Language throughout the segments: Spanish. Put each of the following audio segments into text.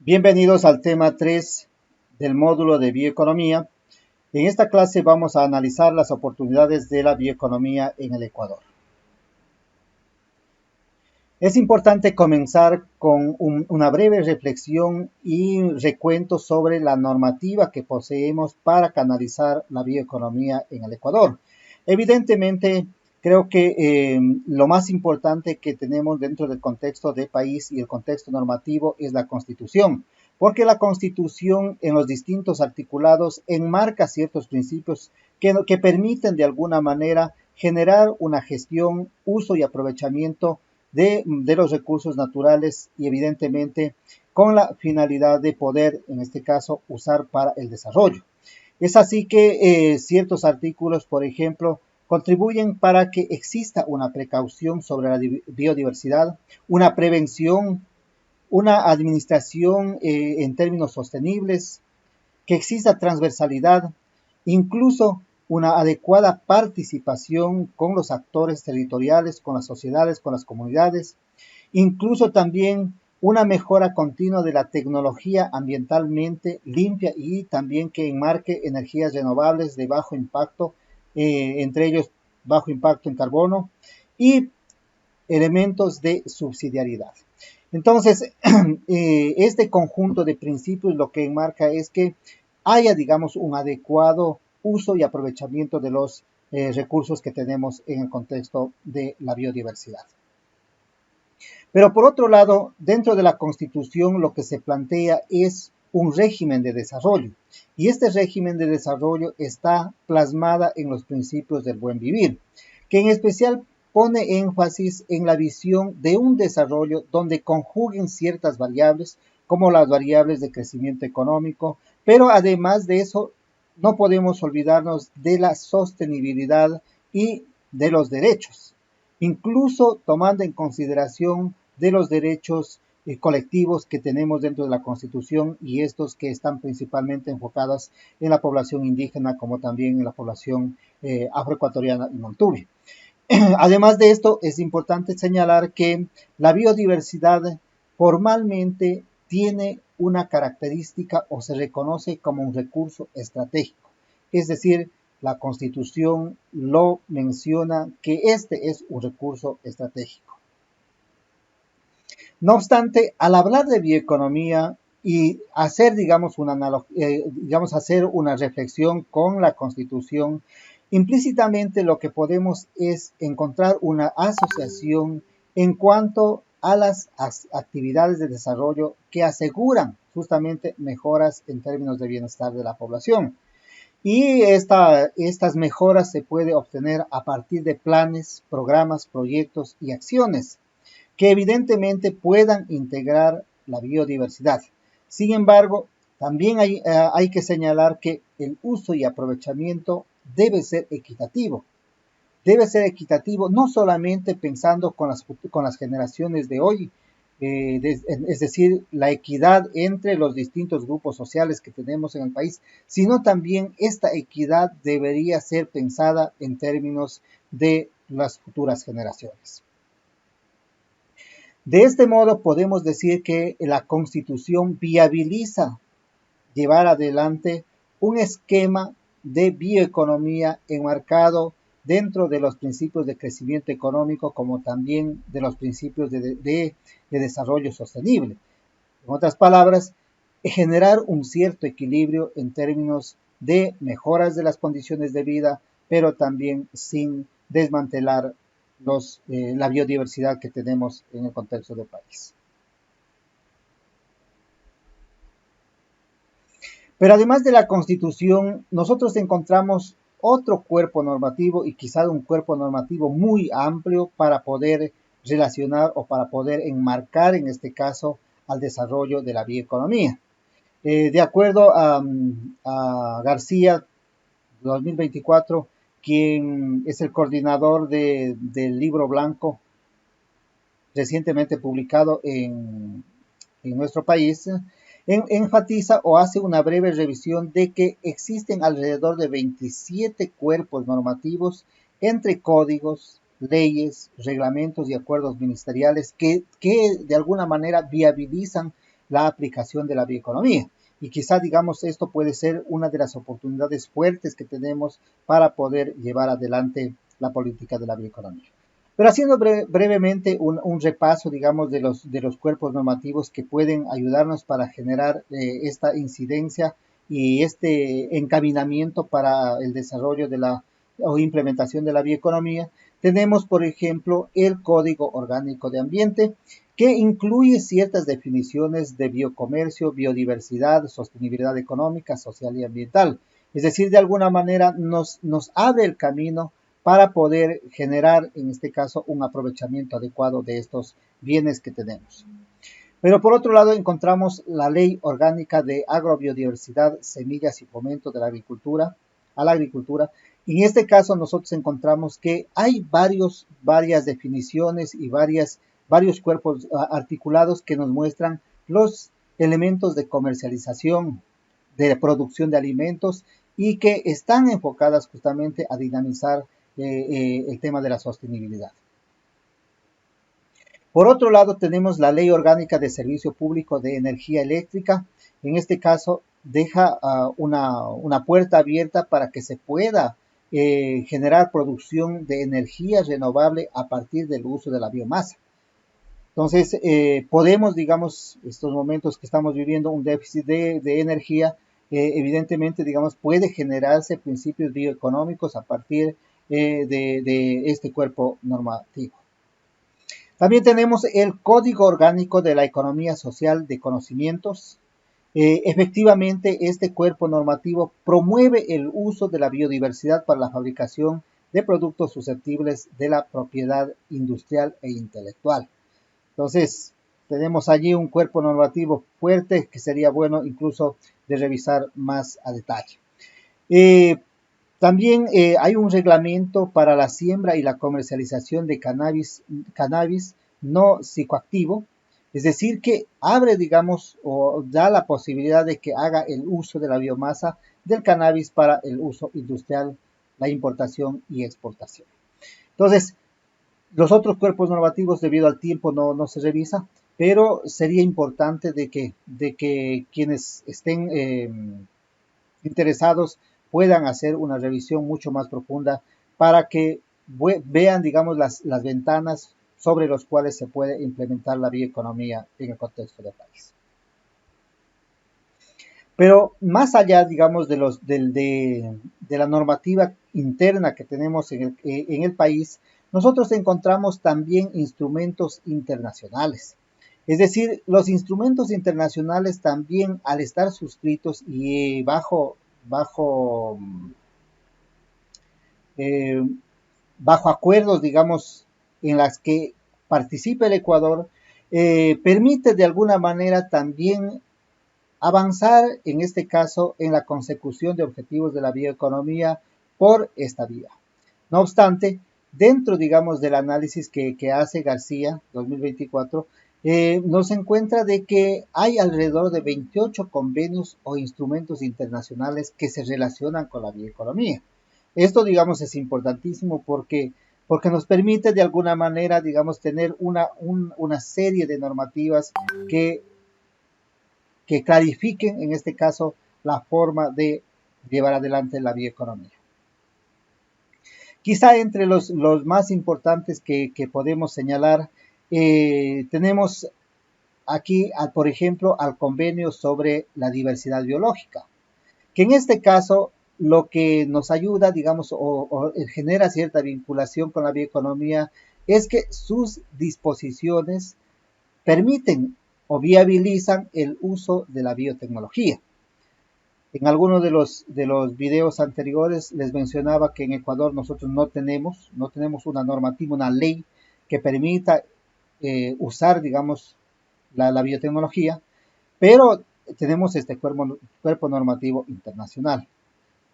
Bienvenidos al tema 3 del módulo de bioeconomía. En esta clase vamos a analizar las oportunidades de la bioeconomía en el Ecuador. Es importante comenzar con una breve reflexión y recuento sobre la normativa que poseemos para canalizar la bioeconomía en el Ecuador. Evidentemente, creo que lo más importante que tenemos dentro del contexto de país y el contexto normativo es la Constitución, porque la Constitución en los distintos articulados enmarca ciertos principios que permiten de alguna manera generar una gestión, uso y aprovechamiento de los recursos naturales y evidentemente con la finalidad de poder, en este caso, usar para el desarrollo. Es así que ciertos artículos, por ejemplo, contribuyen para que exista una precaución sobre la biodiversidad, una prevención, una administración en términos sostenibles, que exista transversalidad, incluso una adecuada participación con los actores territoriales, con las sociedades, con las comunidades, incluso también una mejora continua de la tecnología ambientalmente limpia y también que enmarque energías renovables de bajo impacto, entre ellos bajo impacto en carbono y elementos de subsidiariedad. Entonces, este conjunto de principios lo que enmarca es que haya, digamos, un adecuado uso y aprovechamiento de los recursos que tenemos en el contexto de la biodiversidad. Pero por otro lado, dentro de la Constitución lo que se plantea es un régimen de desarrollo. Y este régimen de desarrollo está plasmada en los principios del buen vivir, que en especial pone énfasis en la visión de un desarrollo donde conjuguen ciertas variables, como las variables de crecimiento económico, pero además de eso, no podemos olvidarnos de la sostenibilidad y de los derechos, incluso tomando en consideración de los derechos colectivos que tenemos dentro de la Constitución y estos que están principalmente enfocados en la población indígena como también en la población afroecuatoriana y montubi. Además de esto, es importante señalar que la biodiversidad formalmente tiene una característica o se reconoce como un recurso estratégico. Es decir, la Constitución lo menciona que este es un recurso estratégico. No obstante, al hablar de bioeconomía y hacer, digamos, hacer una reflexión con la Constitución, implícitamente lo que podemos es encontrar una asociación en cuanto a las actividades de desarrollo que aseguran justamente mejoras en términos de bienestar de la población. Y estas mejoras se puede obtener a partir de planes, programas, proyectos y acciones que evidentemente puedan integrar la biodiversidad. Sin embargo, también hay que señalar que el uso y aprovechamiento debe ser equitativo. Debe ser equitativo no solamente pensando con las generaciones de hoy, es decir, la equidad entre los distintos grupos sociales que tenemos en el país, sino también esta equidad debería ser pensada en términos de las futuras generaciones. De este modo podemos decir que la Constitución viabiliza llevar adelante un esquema de bioeconomía enmarcado dentro de los principios de crecimiento económico como también de los principios de desarrollo sostenible. En otras palabras, generar un cierto equilibrio en términos de mejoras de las condiciones de vida, pero también sin desmantelar la biodiversidad que tenemos en el contexto del país. Pero además de la Constitución, nosotros encontramos otro cuerpo normativo y quizá un cuerpo normativo muy amplio para poder relacionar o para poder enmarcar en este caso al desarrollo de la bioeconomía. De acuerdo a García 2024, quien es el coordinador del libro blanco recientemente publicado en nuestro país, enfatiza o hace una breve revisión de que existen alrededor de 27 cuerpos normativos entre códigos, leyes, reglamentos y acuerdos ministeriales que de alguna manera viabilizan la aplicación de la bioeconomía. Y quizá, digamos, esto puede ser una de las oportunidades fuertes que tenemos para poder llevar adelante la política de la bioeconomía. Pero haciendo brevemente un repaso, digamos, de los cuerpos normativos que pueden ayudarnos para generar esta incidencia y este encaminamiento para el desarrollo de la o implementación de la bioeconomía, tenemos, por ejemplo, el Código Orgánico de Ambiente, que incluye ciertas definiciones de biocomercio, biodiversidad, sostenibilidad económica, social y ambiental. Es decir, de alguna manera nos abre el camino para poder generar, en este caso, un aprovechamiento adecuado de estos bienes que tenemos. Pero por otro lado encontramos la Ley Orgánica de Agrobiodiversidad, Semillas y Fomento de la Agricultura, a la Agricultura. Y en este caso nosotros encontramos que hay varias definiciones y varios cuerpos articulados que nos muestran los elementos de comercialización, de producción de alimentos y que están enfocadas justamente a dinamizar el tema de la sostenibilidad. Por otro lado, tenemos la Ley Orgánica de Servicio Público de Energía Eléctrica. En este caso, deja una puerta abierta para que se pueda generar producción de energía renovable a partir del uso de la biomasa. Entonces, podemos, digamos, estos momentos que estamos viviendo un déficit de energía, evidentemente, digamos, puede generarse principios bioeconómicos a partir de este cuerpo normativo. También tenemos el Código Orgánico de la Economía Social de Conocimientos. Efectivamente, este cuerpo normativo promueve el uso de la biodiversidad para la fabricación de productos susceptibles de la propiedad industrial e intelectual. Entonces, tenemos allí un cuerpo normativo fuerte que sería bueno incluso de revisar más a detalle. También hay un reglamento para la siembra y la comercialización de cannabis no psicoactivo, es decir, que abre, digamos, o da la posibilidad de que haga el uso de la biomasa del cannabis para el uso industrial, la importación y exportación. Entonces, los otros cuerpos normativos, debido al tiempo, no se revisa, pero sería importante de que quienes estén interesados puedan hacer una revisión mucho más profunda para que vean, digamos, las ventanas sobre las cuales se puede implementar la bioeconomía en el contexto del país. Pero más allá, digamos, de la normativa interna que tenemos en el país, nosotros encontramos también instrumentos internacionales. Es decir, los instrumentos internacionales también, al estar suscritos y bajo eh, acuerdos, digamos, en las que participa el Ecuador, permite de alguna manera también avanzar, en este caso, en la consecución de objetivos de la bioeconomía por esta vía. No obstante, dentro, digamos, del análisis que hace García 2024, nos encuentra de que hay alrededor de 28 convenios o instrumentos internacionales que se relacionan con la bioeconomía. Esto, digamos, es importantísimo porque nos permite de alguna manera, digamos, tener una serie de normativas que clarifiquen, en este caso, la forma de llevar adelante la bioeconomía. Quizá entre los más importantes que podemos señalar, tenemos aquí, por ejemplo, al convenio sobre la diversidad biológica, que en este caso lo que nos ayuda, digamos, o genera cierta vinculación con la bioeconomía es que sus disposiciones permiten o viabilizan el uso de la biotecnología. En algunos de los videos anteriores les mencionaba que en Ecuador nosotros no tenemos una normativa, una ley que permita usar, digamos, la biotecnología, pero tenemos este cuerpo normativo internacional.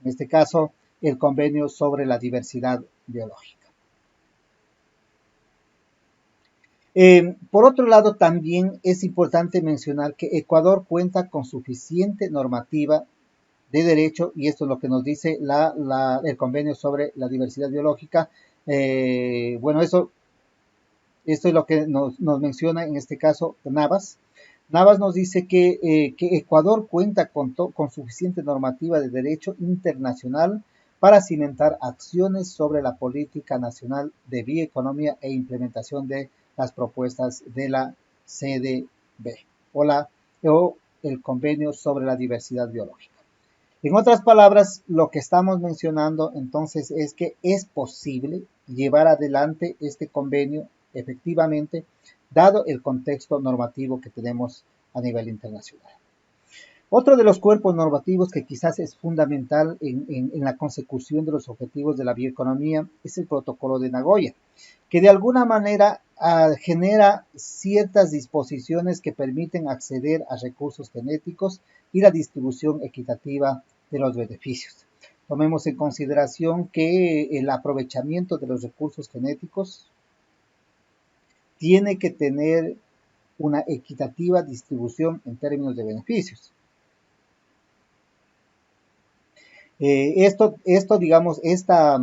En este caso, el convenio sobre la diversidad biológica. Por otro lado, también es importante mencionar que Ecuador cuenta con suficiente normativa de derecho, y esto es lo que nos dice el convenio sobre la diversidad biológica. Bueno, esto es lo que nos menciona en este caso Navas, Navas nos dice que Ecuador cuenta con suficiente normativa de derecho internacional para cimentar acciones sobre la política nacional de bioeconomía e implementación de las propuestas de la CDB o el Convenio sobre la Diversidad Biológica. En otras palabras, lo que estamos mencionando entonces es que es posible llevar adelante este convenio efectivamente, dado el contexto normativo que tenemos a nivel internacional. Otro de los cuerpos normativos que quizás es fundamental en la consecución de los objetivos de la bioeconomía es el Protocolo de Nagoya, que de alguna manera genera ciertas disposiciones que permiten acceder a recursos genéticos y la distribución equitativa de los beneficios. Tomemos en consideración que el aprovechamiento de los recursos genéticos tiene que tener una equitativa distribución en términos de beneficios. Digamos, esta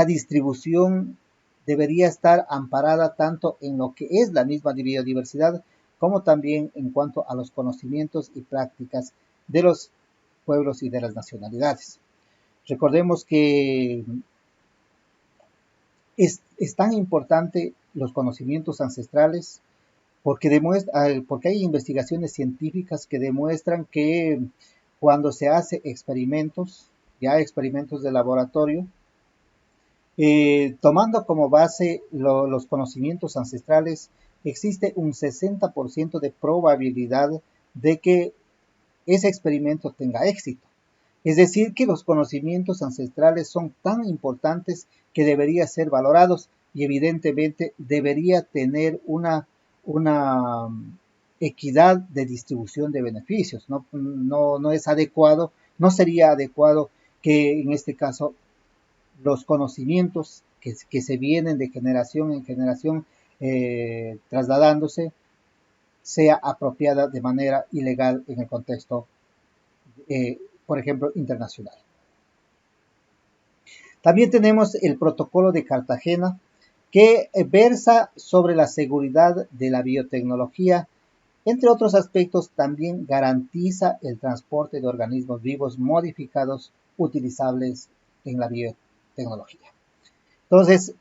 distribución debería estar amparada tanto en lo que es la misma biodiversidad, como también en cuanto a los conocimientos y prácticas de los pueblos y de las nacionalidades. Recordemos que es tan importante los conocimientos ancestrales porque hay investigaciones científicas que demuestran que cuando se hace experimentos, ya experimentos de laboratorio, tomando como base los conocimientos ancestrales, existe un 60% de probabilidad de que ese experimento tenga éxito. Es decir, que los conocimientos ancestrales son tan importantes que deberían ser valorados y evidentemente debería tener una equidad de distribución de beneficios. No es adecuado, no sería adecuado que en este caso los conocimientos que se vienen de generación en generación trasladándose sea apropiada de manera ilegal en el contexto, por ejemplo, internacional. También tenemos el Protocolo de Cartagena, que versa sobre la seguridad de la biotecnología. Entre otros aspectos, también garantiza el transporte de organismos vivos modificados utilizables en la biotecnología. Entonces,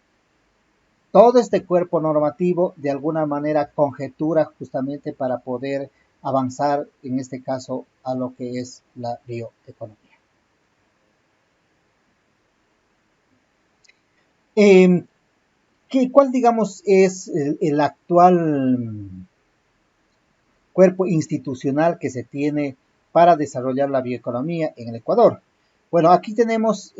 todo este cuerpo normativo de alguna manera conjetura justamente para poder avanzar, en este caso, a lo que es la bioeconomía. ¿Cuál, digamos, es el actual cuerpo institucional que se tiene para desarrollar la bioeconomía en el Ecuador? Bueno, aquí tenemos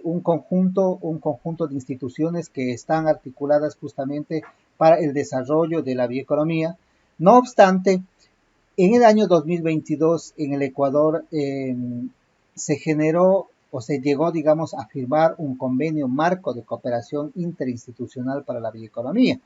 un conjunto de instituciones que están articuladas justamente para el desarrollo de la bioeconomía. No obstante, en el año 2022 en el Ecuador se generó o se llegó, digamos, a firmar un convenio marco de cooperación interinstitucional para la bioeconomía,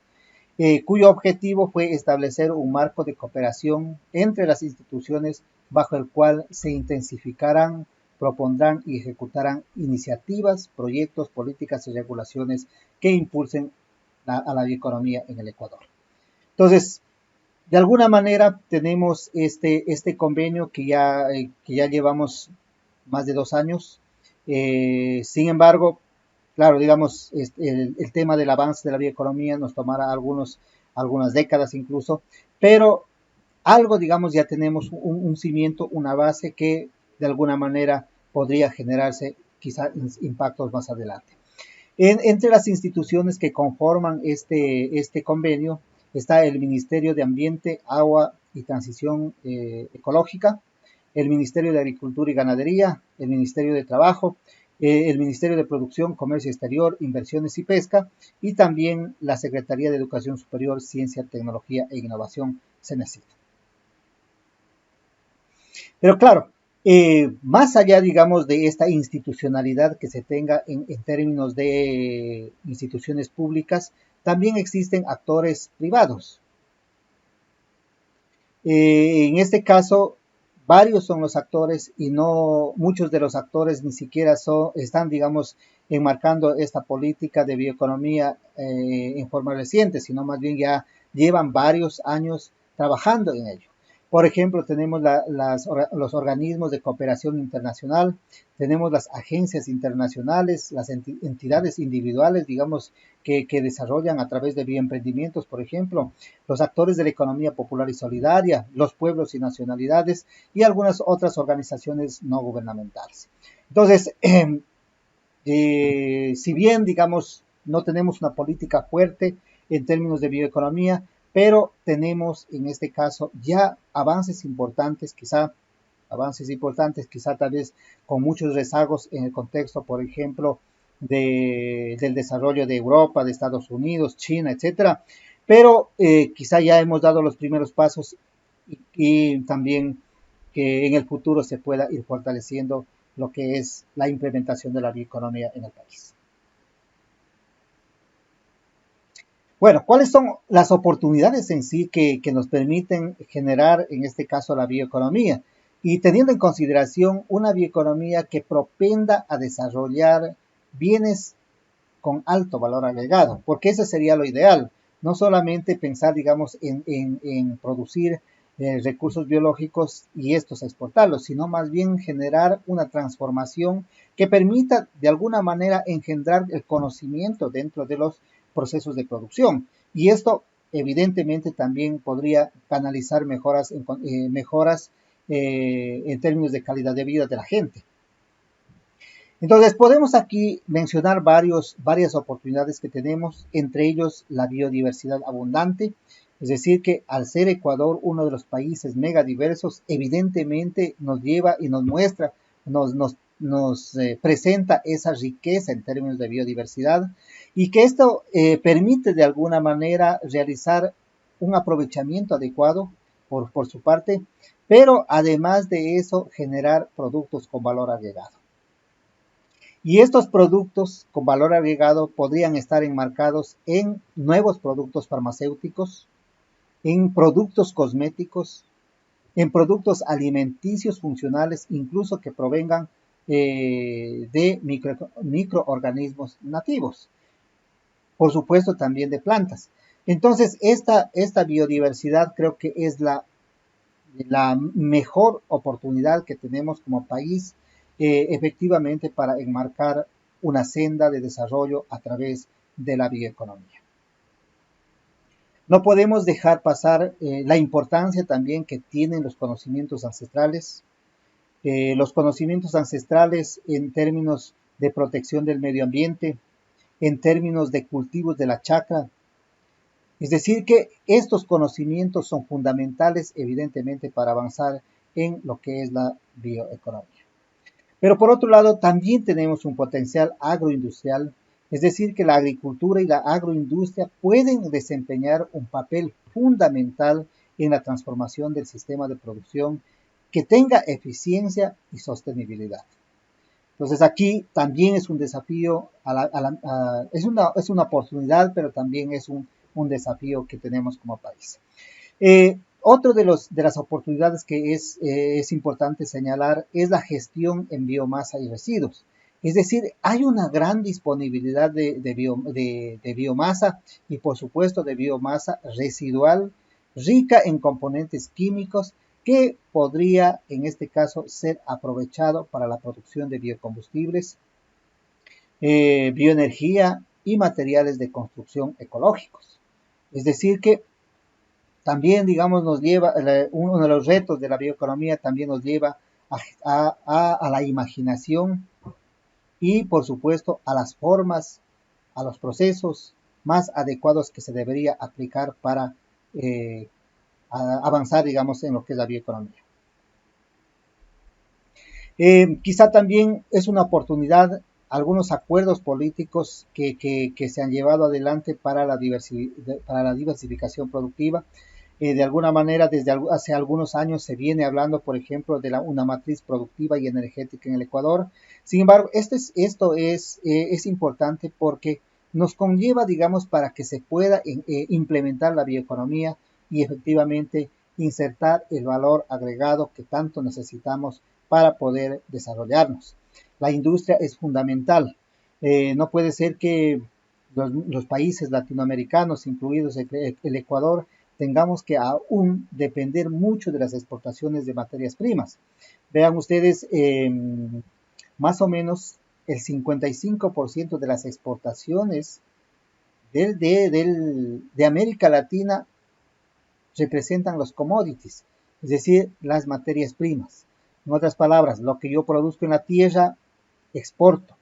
cuyo objetivo fue establecer un marco de cooperación entre las instituciones bajo el cual se intensificarán, propondrán y ejecutarán iniciativas, proyectos, políticas y regulaciones que impulsen a la bioeconomía en el Ecuador. Entonces, de alguna manera tenemos este convenio que ya llevamos más de 2 años. Sin embargo, claro, digamos, el tema del avance de la bioeconomía nos tomará algunas décadas incluso, pero algo, digamos, ya tenemos un cimiento, una base que de alguna manera podría generarse quizá impactos más adelante. Entre las instituciones que conforman este convenio está el Ministerio de Ambiente, Agua y Transición Ecológica, el Ministerio de Agricultura y Ganadería, el Ministerio de Trabajo, el Ministerio de Producción, Comercio Exterior, Inversiones y Pesca, y también la Secretaría de Educación Superior, Ciencia, Tecnología e Innovación, CENESID. Pero claro, más allá, digamos, de esta institucionalidad que se tenga en términos de instituciones públicas, también existen actores privados. En este caso, varios son los actores y no muchos de los actores ni siquiera están, digamos, enmarcando esta política de bioeconomía en forma reciente, sino más bien ya llevan varios años trabajando en ello. Por ejemplo, tenemos los organismos de cooperación internacional, tenemos las agencias internacionales, las entidades individuales, digamos, que desarrollan a través de bioemprendimientos, por ejemplo, los actores de la economía popular y solidaria, los pueblos y nacionalidades y algunas otras organizaciones no gubernamentales. Entonces, si bien, digamos, no tenemos una política fuerte en términos de bioeconomía, pero tenemos en este caso ya avances importantes, quizá tal vez con muchos rezagos en el contexto, por ejemplo, del desarrollo de Europa, de Estados Unidos, China, etcétera, pero quizá ya hemos dado los primeros pasos y también que en el futuro se pueda ir fortaleciendo lo que es la implementación de la bioeconomía en el país. Bueno, ¿cuáles son las oportunidades en sí que nos permiten generar, en este caso, la bioeconomía? Y teniendo en consideración una bioeconomía que propenda a desarrollar bienes con alto valor agregado, porque ese sería lo ideal. No solamente pensar, digamos, en producir recursos biológicos y estos exportarlos, sino más bien generar una transformación que permita de alguna manera engendrar el conocimiento dentro de los procesos de producción. Y esto evidentemente también podría canalizar mejoras en términos de calidad de vida de la gente. Entonces, podemos aquí mencionar varias oportunidades que tenemos, entre ellos la biodiversidad abundante, es decir, que al ser Ecuador uno de los países megadiversos, evidentemente nos lleva y nos muestra, nos presenta esa riqueza en términos de biodiversidad y que esto permite de alguna manera realizar un aprovechamiento adecuado por su parte, pero además de eso generar productos con valor agregado. Y estos productos con valor agregado podrían estar enmarcados en nuevos productos farmacéuticos, en productos cosméticos, en productos alimenticios funcionales, incluso que provengan de microorganismos nativos. Por supuesto, también de plantas. Entonces, esta biodiversidad creo que es la mejor oportunidad que tenemos como país efectivamente para enmarcar una senda de desarrollo a través de la bioeconomía. No podemos dejar pasar la importancia también que tienen los conocimientos ancestrales. Los conocimientos ancestrales en términos de protección del medio ambiente, en términos de cultivos de la chacra. Es decir, que estos conocimientos son fundamentales, evidentemente, para avanzar en lo que es la bioeconomía. Pero por otro lado, también tenemos un potencial agroindustrial, es decir, que la agricultura y la agroindustria pueden desempeñar un papel fundamental en la transformación del sistema de producción que tenga eficiencia y sostenibilidad. Entonces aquí también es un desafío, es una oportunidad, pero también es un desafío que tenemos como país. Otro de las oportunidades que es importante señalar es la gestión en biomasa y residuos. Es decir, hay una gran disponibilidad de biomasa y por supuesto de biomasa residual rica en componentes químicos que podría en este caso ser aprovechado para la producción de biocombustibles, bioenergía y materiales de construcción ecológicos. Es decir, que también, digamos, uno de los retos de la bioeconomía también nos lleva a la imaginación y, por supuesto, a las formas, a los procesos más adecuados que se debería aplicar para avanzar, digamos, en lo que es la bioeconomía. Quizá también es una oportunidad algunos acuerdos políticos que se han llevado adelante para la diversificación productiva. De alguna manera, desde hace algunos años se viene hablando, por ejemplo, de una matriz productiva y energética en el Ecuador. Sin embargo, esto es importante porque nos conlleva, digamos, para que se pueda implementar la bioeconomía y efectivamente insertar el valor agregado que tanto necesitamos para poder desarrollarnos. La industria es fundamental. No puede ser que los países latinoamericanos, incluidos el Ecuador, tengamos que aún depender mucho de las exportaciones de materias primas. Vean ustedes, más o menos el 55% de las exportaciones de América Latina representan los commodities, es decir, las materias primas. En otras palabras, lo que yo produzco en la tierra, exporto,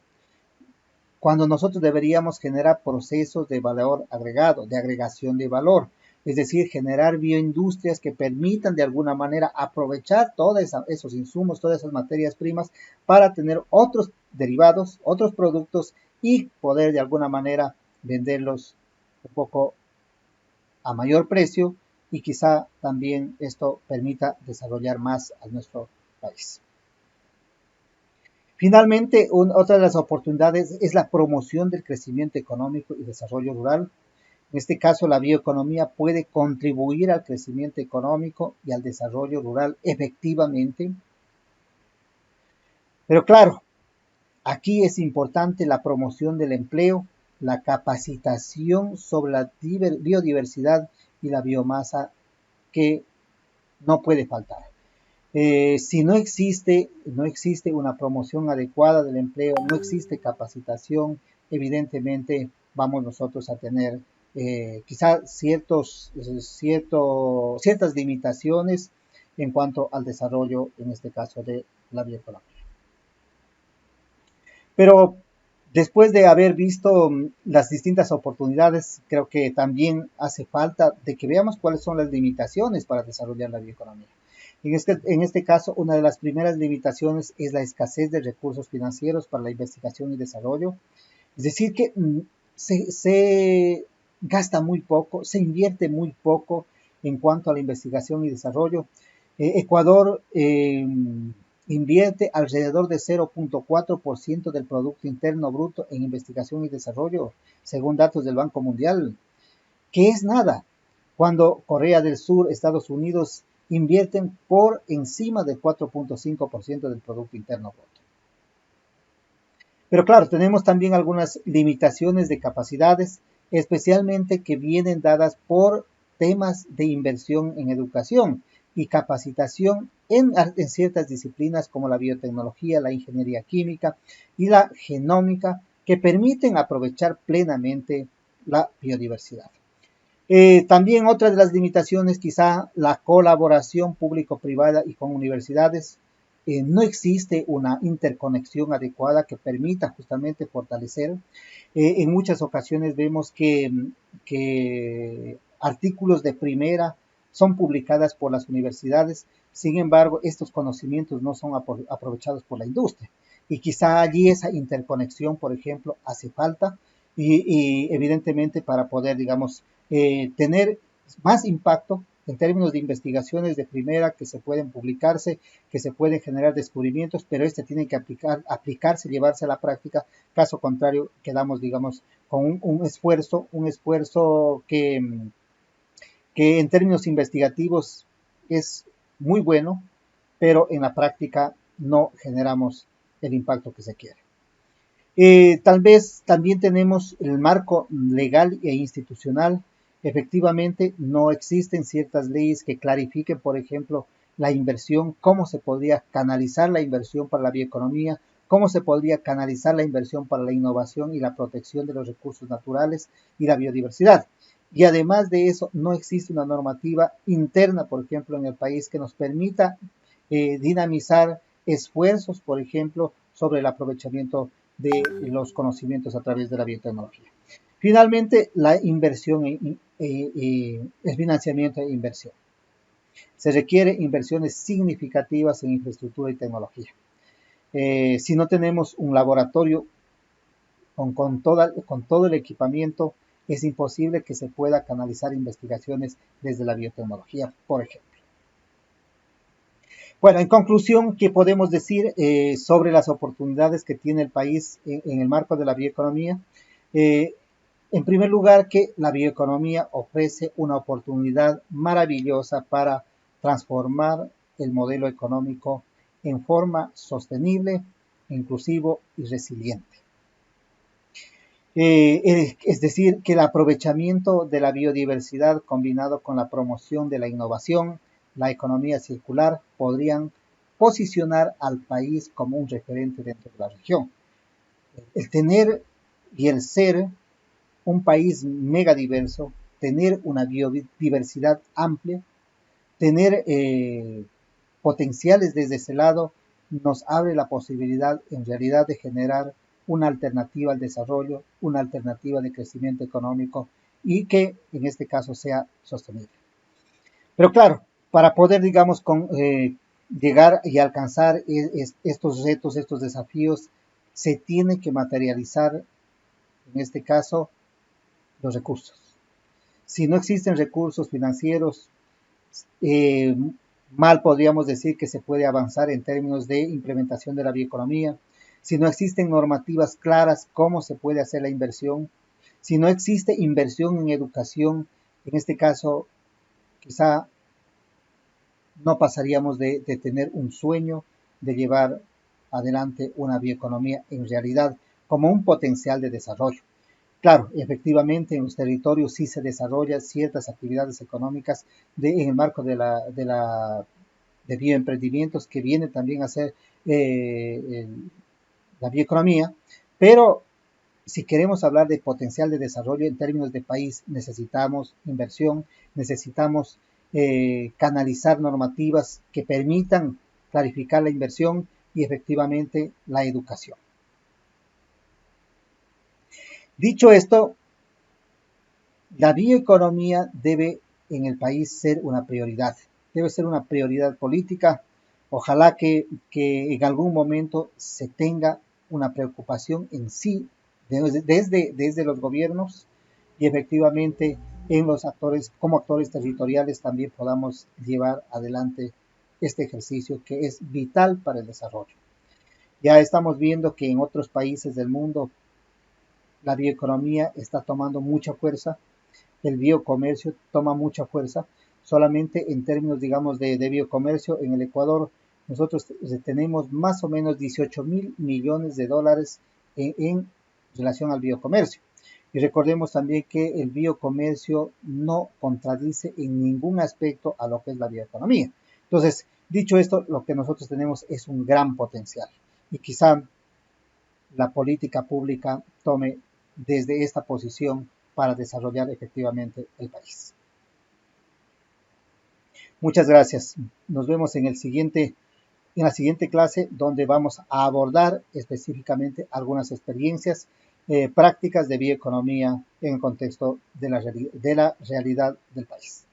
cuando nosotros deberíamos generar procesos de valor agregado, de agregación de valor, es decir, generar bioindustrias que permitan de alguna manera aprovechar todos esos insumos, todas esas materias primas para tener otros derivados, otros productos y poder de alguna manera venderlos un poco a mayor precio y quizá también esto permita desarrollar más a nuestro país. Finalmente, otra de las oportunidades es la promoción del crecimiento económico y desarrollo rural. En este caso, la bioeconomía puede contribuir al crecimiento económico y al desarrollo rural efectivamente. Pero claro, aquí es importante la promoción del empleo, la capacitación sobre la biodiversidad y la biomasa que no puede faltar. Si no existe una promoción adecuada del empleo, no existe capacitación, evidentemente vamos nosotros a tener quizás ciertas limitaciones en cuanto al desarrollo, en este caso, de la bioeconomía. Pero después de haber visto las distintas oportunidades, creo que también hace falta de que veamos cuáles son las limitaciones para desarrollar la bioeconomía. En este caso, una de las primeras limitaciones es la escasez de recursos financieros para la investigación y desarrollo. Es decir, que se gasta muy poco, se invierte muy poco en cuanto a la investigación y desarrollo. Ecuador invierte alrededor de 0.4% del Producto Interno Bruto en investigación y desarrollo, según datos del Banco Mundial, que es nada, cuando Corea del Sur, Estados Unidos invierten por encima del 4.5% del Producto Interno Bruto. Pero claro, tenemos también algunas limitaciones de capacidades, especialmente que vienen dadas por temas de inversión en educación y capacitación en ciertas disciplinas como la biotecnología, la ingeniería química y la genómica, que permiten aprovechar plenamente la biodiversidad. También otra de las limitaciones, quizá la colaboración público-privada y con universidades. No existe una interconexión adecuada que permita justamente fortalecer. En muchas ocasiones vemos que artículos de primera son publicadas por las universidades, sin embargo, estos conocimientos no son aprovechados por la industria. Y quizá allí esa interconexión, por ejemplo, hace falta y evidentemente para poder, digamos, tener más impacto en términos de investigaciones de primera que se pueden publicarse, que se pueden generar descubrimientos, pero este tiene que aplicarse, llevarse a la práctica. Caso contrario, quedamos, digamos, con un esfuerzo que en términos investigativos es muy bueno, pero en la práctica no generamos el impacto que se quiere. Tal vez también tenemos el marco legal e institucional. Efectivamente, no existen ciertas leyes que clarifiquen, por ejemplo, la inversión, cómo se podría canalizar la inversión para la bioeconomía, cómo se podría canalizar la inversión para la innovación y la protección de los recursos naturales y la biodiversidad. Y además de eso, no existe una normativa interna, por ejemplo, en el país que nos permita dinamizar esfuerzos, por ejemplo, sobre el aprovechamiento de los conocimientos a través de la biotecnología. Finalmente, la inversión, el financiamiento e inversión. Se requiere inversiones significativas en infraestructura y tecnología. Si no tenemos un laboratorio con todo el equipamiento, es imposible que se pueda canalizar investigaciones desde la biotecnología, por ejemplo. Bueno, en conclusión, ¿qué podemos decir sobre las oportunidades que tiene el país en el marco de la bioeconomía? En primer lugar, que la bioeconomía ofrece una oportunidad maravillosa para transformar el modelo económico en forma sostenible, inclusivo y resiliente. Es decir, que el aprovechamiento de la biodiversidad combinado con la promoción de la innovación, la economía circular, podrían posicionar al país como un referente dentro de la región. El tener y el ser un país megadiverso, tener una biodiversidad amplia, tener potenciales desde ese lado, nos abre la posibilidad en realidad de generar una alternativa al desarrollo, una alternativa de crecimiento económico y que en este caso sea sostenible. Pero claro, para poder, digamos, llegar y alcanzar estos retos, estos desafíos, se tiene que materializar, en este caso, los recursos. Si no existen recursos financieros, eh, mal podríamos decir que se puede avanzar en términos de implementación de la bioeconomía. Si no existen normativas claras, ¿cómo se puede hacer la inversión? Si no existe inversión en educación, en este caso, quizá no pasaríamos de tener un sueño de llevar adelante una bioeconomía en realidad como un potencial de desarrollo. Claro, efectivamente en los territorios sí se desarrollan ciertas actividades económicas en el marco de bioemprendimientos que viene también a ser la bioeconomía, pero si queremos hablar de potencial de desarrollo en términos de país, necesitamos inversión, necesitamos canalizar normativas que permitan clarificar la inversión y efectivamente la educación. Dicho esto, la bioeconomía debe en el país ser una prioridad, debe ser una prioridad política. Ojalá que en algún momento se tenga una preocupación en sí desde los gobiernos y efectivamente en los actores, como actores territoriales también podamos llevar adelante este ejercicio que es vital para el desarrollo. Ya estamos viendo que en otros países del mundo la bioeconomía está tomando mucha fuerza, el biocomercio toma mucha fuerza. Solamente en términos, digamos, de biocomercio, en el Ecuador nosotros tenemos más o menos 18.000 millones de dólares en relación al biocomercio. Y recordemos también que el biocomercio no contradice en ningún aspecto a lo que es la bioeconomía. Entonces, dicho esto, lo que nosotros tenemos es un gran potencial. Y quizá la política pública tome desde esta posición para desarrollar efectivamente el país. Muchas gracias. Nos vemos en la siguiente clase donde vamos a abordar específicamente algunas experiencias prácticas de bioeconomía en el contexto de la realidad del país.